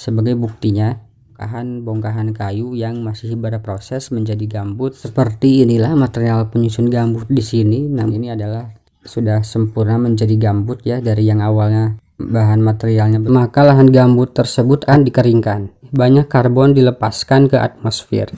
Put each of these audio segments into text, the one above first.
Sebagai buktinya, bongkahan kayu yang masih berproses menjadi gambut. Seperti inilah material penyusun gambut di sini. Nah, ini adalah sudah sempurna menjadi gambut ya, dari yang awalnya bahan materialnya. Maka lahan gambut tersebut akan dikeringkan. Banyak karbon dilepaskan ke atmosfer.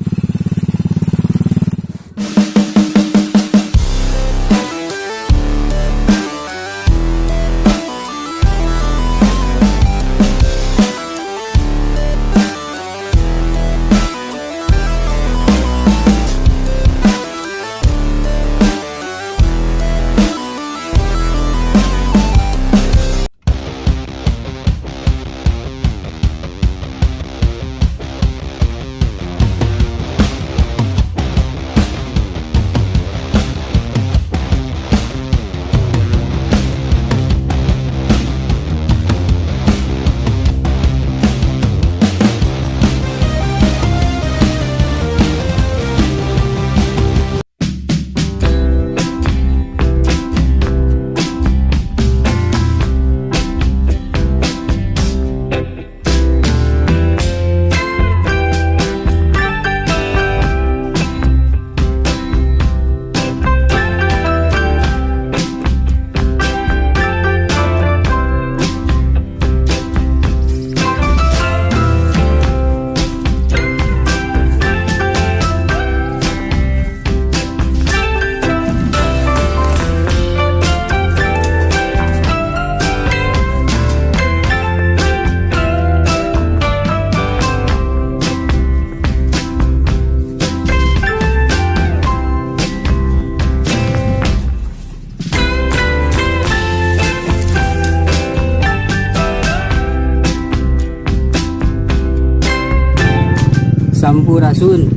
Sampurasun.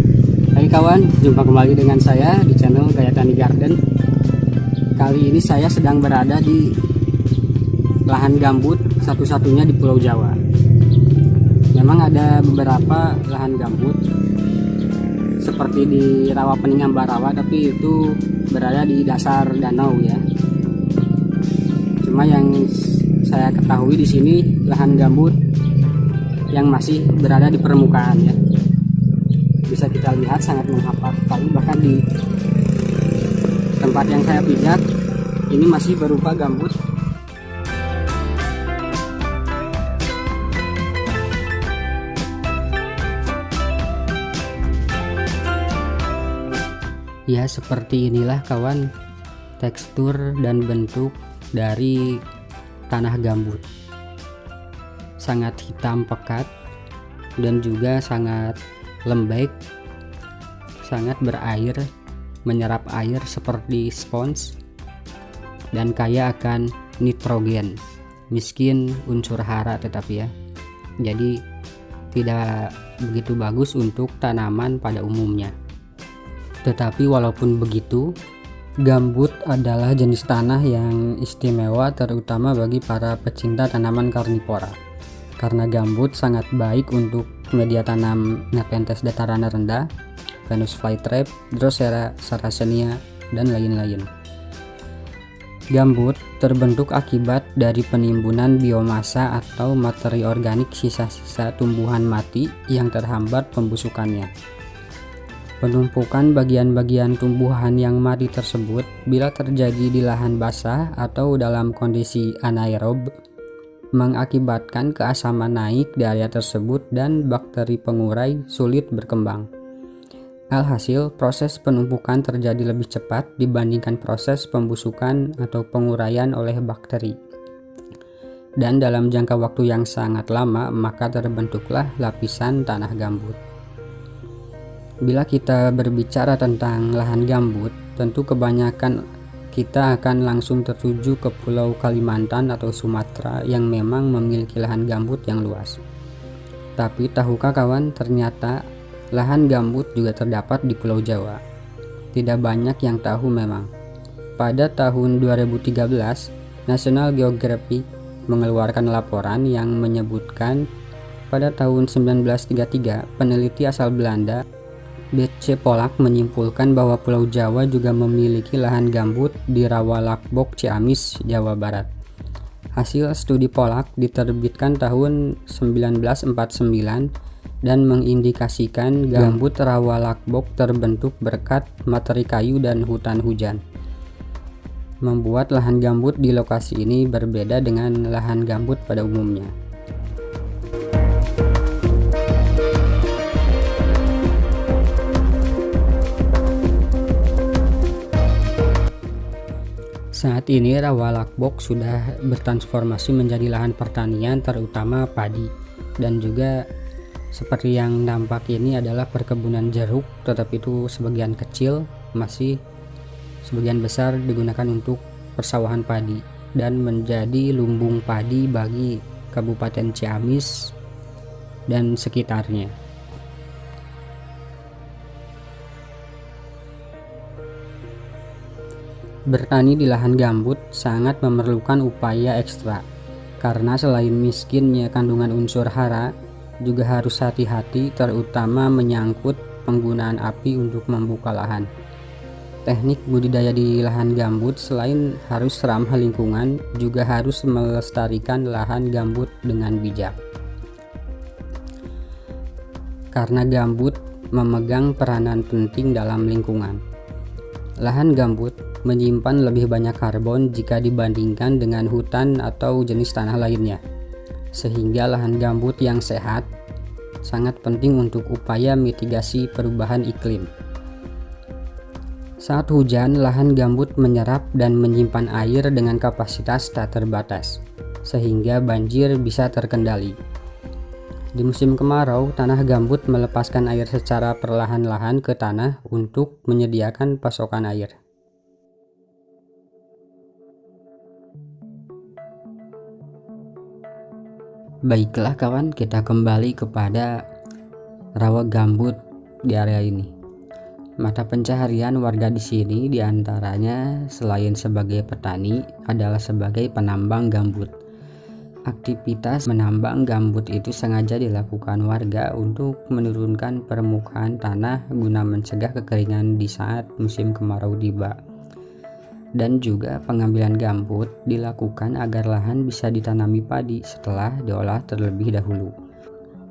Hai kawan, jumpa kembali dengan saya di channel Gaya Tani Garden. Kali ini saya sedang berada di lahan gambut satu-satunya di Pulau Jawa. Memang ada beberapa lahan gambut seperti di Rawa Pening Ambarawa, tapi itu berada di dasar danau ya. Cuma yang saya ketahui di sini lahan gambut yang masih berada di permukaan ya. Bisa kita lihat sangat menghampar sekali, bahkan di tempat yang saya pijak ini masih berupa gambut. Ya, seperti inilah kawan tekstur dan bentuk dari tanah gambut. Sangat hitam pekat dan juga sangat lembek, sangat berair, menyerap air seperti spons, dan kaya akan nitrogen, miskin unsur hara tetapi ya, jadi tidak begitu bagus untuk tanaman pada umumnya. Tetapi walaupun begitu, gambut adalah jenis tanah yang istimewa terutama bagi para pecinta tanaman karnivora, karena gambut sangat baik untuk media tanam Nepenthes dataran rendah, Venus flytrap, Drosera sarracenia, dan lain-lain. Gambut terbentuk akibat dari penimbunan biomasa atau materi organik sisa-sisa tumbuhan mati yang terhambat pembusukannya. Penumpukan bagian-bagian tumbuhan yang mati tersebut bila terjadi di lahan basah atau dalam kondisi anaerob mengakibatkan keasaman naik di area tersebut dan bakteri pengurai sulit berkembang. Alhasil, proses penumpukan terjadi lebih cepat dibandingkan proses pembusukan atau penguraian oleh bakteri. Dan dalam jangka waktu yang sangat lama, maka terbentuklah lapisan tanah gambut. Bila kita berbicara tentang lahan gambut, tentu kebanyakan kita akan langsung tertuju ke Pulau Kalimantan atau Sumatera yang memang memiliki lahan gambut yang luas. Tapi tahukah kawan, ternyata lahan gambut juga terdapat di Pulau Jawa. Tidak banyak yang tahu memang. Pada tahun 2013, National Geographic mengeluarkan laporan yang menyebutkan pada tahun 1933 peneliti asal Belanda B.C. Polak menyimpulkan bahwa Pulau Jawa juga memiliki lahan gambut di Rawa Lakbok, Ciamis, Jawa Barat. Hasil studi Pollack diterbitkan tahun 1949 dan mengindikasikan gambut rawa Laksbok terbentuk berkat materi kayu dan hutan hujan, membuat lahan gambut di lokasi ini berbeda dengan lahan gambut pada umumnya. Saat ini rawa Laksbok sudah bertransformasi menjadi lahan pertanian, terutama padi, dan juga seperti yang nampak ini adalah perkebunan jeruk, tetapi itu sebagian kecil, masih sebagian besar digunakan untuk persawahan padi dan menjadi lumbung padi bagi Kabupaten Ciamis dan sekitarnya. Bertani di lahan gambut sangat memerlukan upaya ekstra, karena selain miskinnya kandungan unsur hara, juga harus hati-hati terutama menyangkut penggunaan api untuk membuka lahan. Teknik budidaya di lahan gambut selain harus ramah lingkungan, juga harus melestarikan lahan gambut dengan bijak. Karena gambut memegang peranan penting dalam lingkungan. Lahan gambut menyimpan lebih banyak karbon jika dibandingkan dengan hutan atau jenis tanah lainnya, sehingga lahan gambut yang sehat sangat penting untuk upaya mitigasi perubahan iklim. Saat hujan, lahan gambut menyerap dan menyimpan air dengan kapasitas tak terbatas, sehingga banjir bisa terkendali. Di musim kemarau, tanah gambut melepaskan air secara perlahan-lahan ke tanah untuk menyediakan pasokan air. Baiklah kawan, kita kembali kepada rawa gambut di area ini. Mata pencaharian warga di sini diantaranya selain sebagai petani adalah sebagai penambang gambut. Aktivitas menambang gambut itu sengaja dilakukan warga untuk menurunkan permukaan tanah guna mencegah kekeringan di saat musim kemarau tiba. Dan juga pengambilan gambut dilakukan agar lahan bisa ditanami padi setelah diolah terlebih dahulu,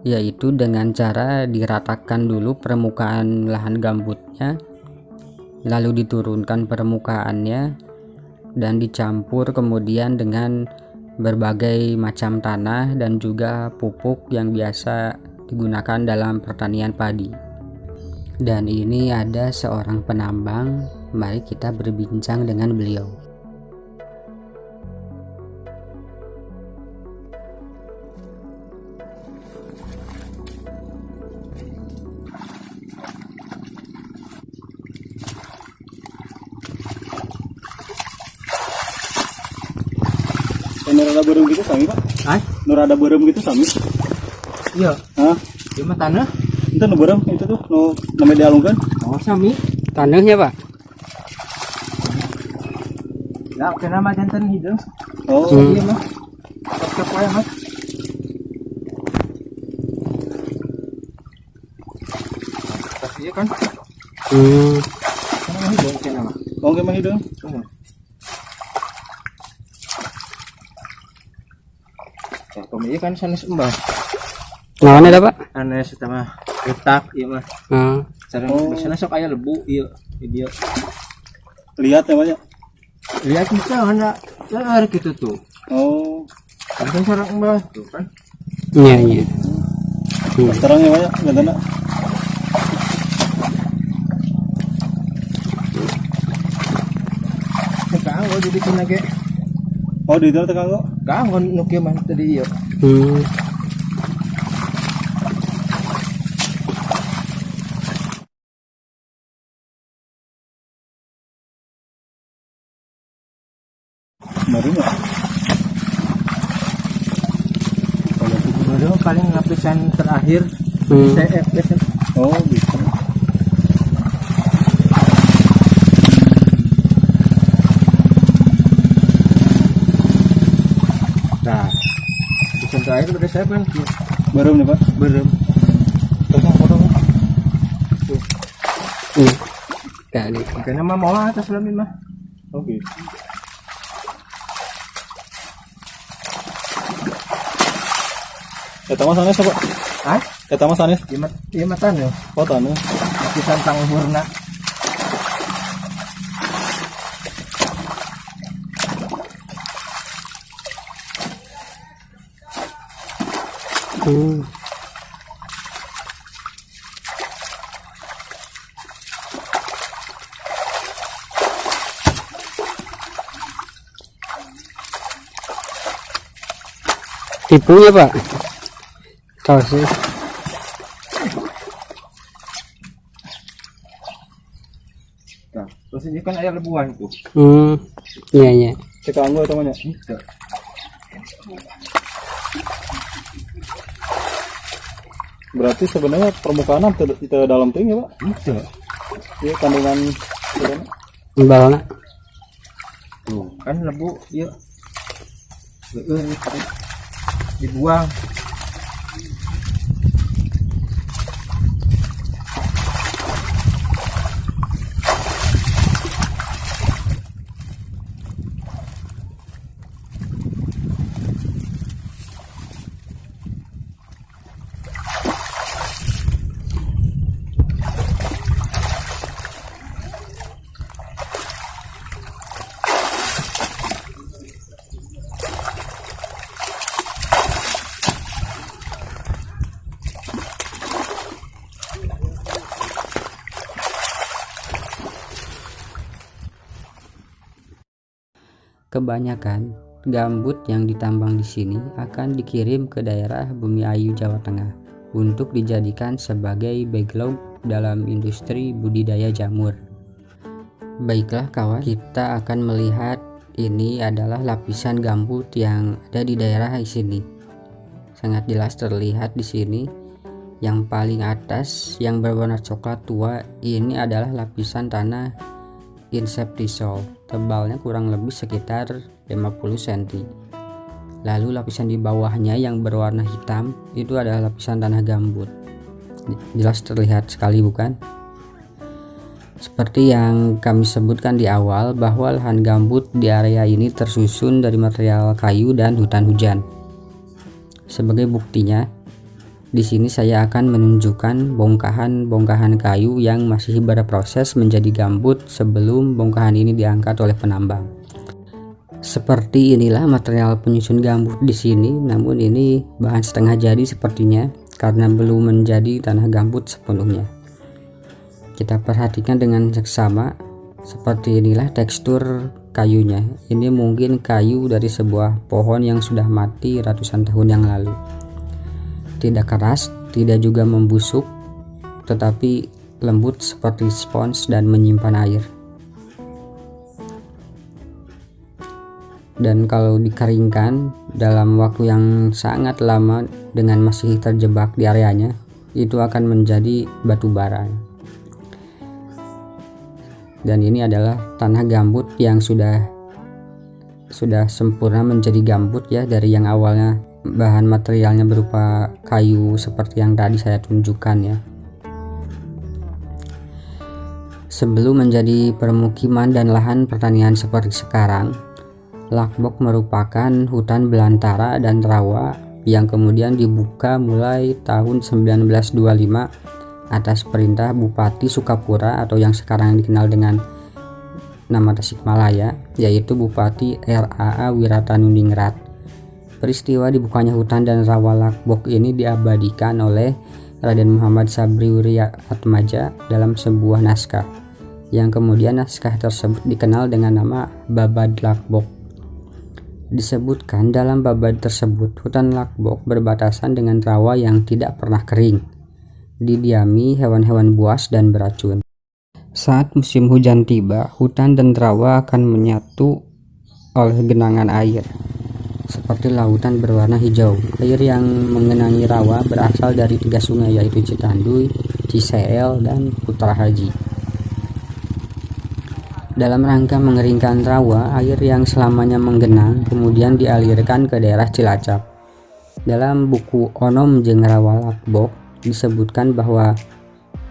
yaitu dengan cara diratakan dulu permukaan lahan gambutnya, lalu diturunkan permukaannya dan dicampur kemudian dengan berbagai macam tanah dan juga pupuk yang biasa digunakan dalam pertanian padi. Dan ini ada seorang penambang, mari kita berbincang dengan beliau. Nurada berem gitu sami pak? Nurada berem gitu sami? Iya. Hah? Di mah tanah? Itu nu berem itu tuh nu namanya dialungkan? Oh sami. Tanahnya pak? Ya kena mah jantan hidung. Oh. Iya mah. Cocok wae mah. Pas iya kan? Kena hidung kena mah. Oh gimana hidung? Ya pemilik kan sanes embah. Naon ada pak? Sanes eta mah retak ieu mah. Sareng biasana sok aya lebu ieu di dieu. Lihat ya banyak. Lihat bisa mana ler gitu tuh. Oh. Kan sareng embah tuh kan. Iya iya. Sekarang ya banyak gantana. Sekarang gua jadi kena ge. Oh di dalam tekan kok? Kangen nu kieu mah tadi ieu. Baru nggak? Baru paling lapisan terakhir CFS. Oh gitu. Nah, lapisan terakhir udah saya kan Berem nih pak? berem. Potong. Kali. Karena mah mau atas lamin mah. Oh gitu. Eta mah sanes Pak. Hah? Eta mah sanes. Ieu mah taneuh. Oh taneuh. Pisan tangurna. Tipunya Pak. Tahu sih. Nah, terus ini kan aya lebuhan tuh. Iya iya. Cek anggo eta mah nya. Gitu. Berarti sebenarnya permukaan itu dalam ting ya Pak. Gitu. Iya kandungan Imbalna. Tuh, kan lebu ieu. Dibuang. Kebanyakan gambut yang ditambang di sini akan dikirim ke daerah Bumi Ayu, Jawa Tengah untuk dijadikan sebagai backlog dalam industri budidaya jamur. Baiklah kawan, kita akan melihat ini adalah lapisan gambut yang ada di daerah sini. Sangat jelas terlihat di sini. Yang paling atas yang berwarna coklat tua ini adalah lapisan tanah insectisol, tebalnya kurang lebih sekitar 50 cm. Lalu lapisan di bawahnya yang berwarna hitam itu adalah lapisan tanah gambut. Jelas terlihat sekali bukan? Seperti yang kami sebutkan di awal bahwa lahan gambut di area ini tersusun dari material kayu dan hutan hujan. Sebagai buktinya, di sini saya akan menunjukkan bongkahan-bongkahan kayu yang masih berproses menjadi gambut sebelum bongkahan ini diangkat oleh penambang. Seperti inilah material penyusun gambut di sini, namun ini bahan setengah jadi sepertinya karena belum menjadi tanah gambut sepenuhnya. Kita perhatikan dengan seksama, seperti inilah tekstur kayunya. Ini mungkin kayu dari sebuah pohon yang sudah mati ratusan tahun yang lalu. Tidak keras, tidak juga membusuk, tetapi lembut seperti spons dan menyimpan air. Dan kalau dikeringkan dalam waktu yang sangat lama dengan masih terjebak di areanya, itu akan menjadi batu bara. Dan ini adalah tanah gambut yang sudah sempurna menjadi gambut ya, dari yang awalnya bahan materialnya berupa kayu seperti yang tadi saya tunjukkan ya. Sebelum menjadi permukiman dan lahan pertanian seperti sekarang, Lakbok merupakan hutan belantara dan rawa yang kemudian dibuka mulai tahun 1925 atas perintah Bupati Sukapura atau yang sekarang dikenal dengan nama Tasikmalaya, yaitu Bupati RAA Wirataniningrat. Peristiwa dibukanya hutan dan rawa Lakbok ini diabadikan oleh Raden Muhammad Sabri Wuri Atmaja dalam sebuah naskah, yang kemudian naskah tersebut dikenal dengan nama Babad Lakbok. Disebutkan dalam babad tersebut, hutan Lakbok berbatasan dengan rawa yang tidak pernah kering, didiami hewan-hewan buas dan beracun. Saat musim hujan tiba, hutan dan rawa akan menyatu oleh genangan air seperti lautan berwarna hijau. Air yang mengenangi rawa berasal dari 3 sungai, yaitu Citanduy, Ciseel, dan Putra Haji. Dalam rangka mengeringkan rawa, air yang selamanya menggenang kemudian dialirkan ke daerah Cilacap. Dalam buku Onom Jeung Rawa Lakbok disebutkan bahwa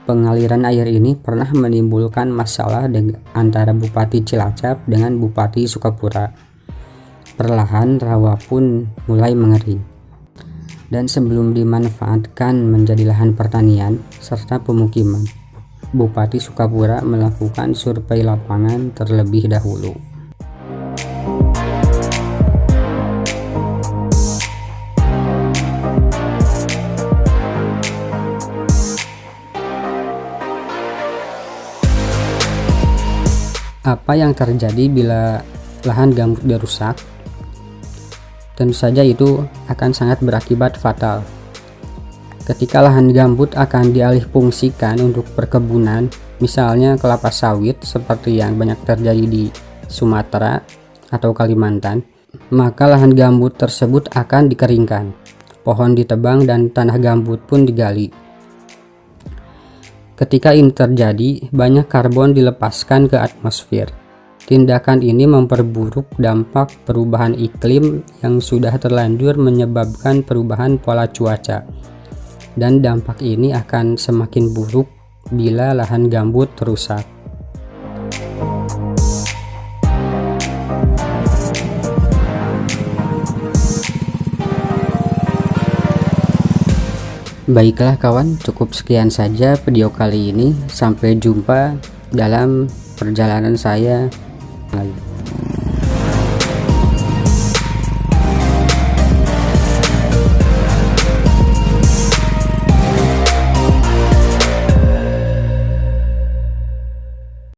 pengaliran air ini pernah menimbulkan masalah antara Bupati Cilacap dengan Bupati Sukapura. Perlahan rawa pun mulai mengering. dan sebelum dimanfaatkan menjadi lahan pertanian serta pemukiman, Bupati Sukapura melakukan survei lapangan terlebih dahulu. Apa yang terjadi bila lahan gambut dirusak? Tentu saja itu akan sangat berakibat fatal. Ketika lahan gambut akan dialihfungsikan untuk perkebunan, misalnya kelapa sawit seperti yang banyak terjadi di Sumatera atau Kalimantan, maka lahan gambut tersebut akan dikeringkan, pohon ditebang dan tanah gambut pun digali. Ketika ini terjadi, banyak karbon dilepaskan ke atmosfer. Tindakan ini memperburuk dampak perubahan iklim yang sudah terlanjur menyebabkan perubahan pola cuaca. Dan dampak ini akan semakin buruk bila lahan gambut rusak. Baiklah kawan, cukup sekian saja video kali ini. Sampai jumpa dalam perjalanan saya lagi.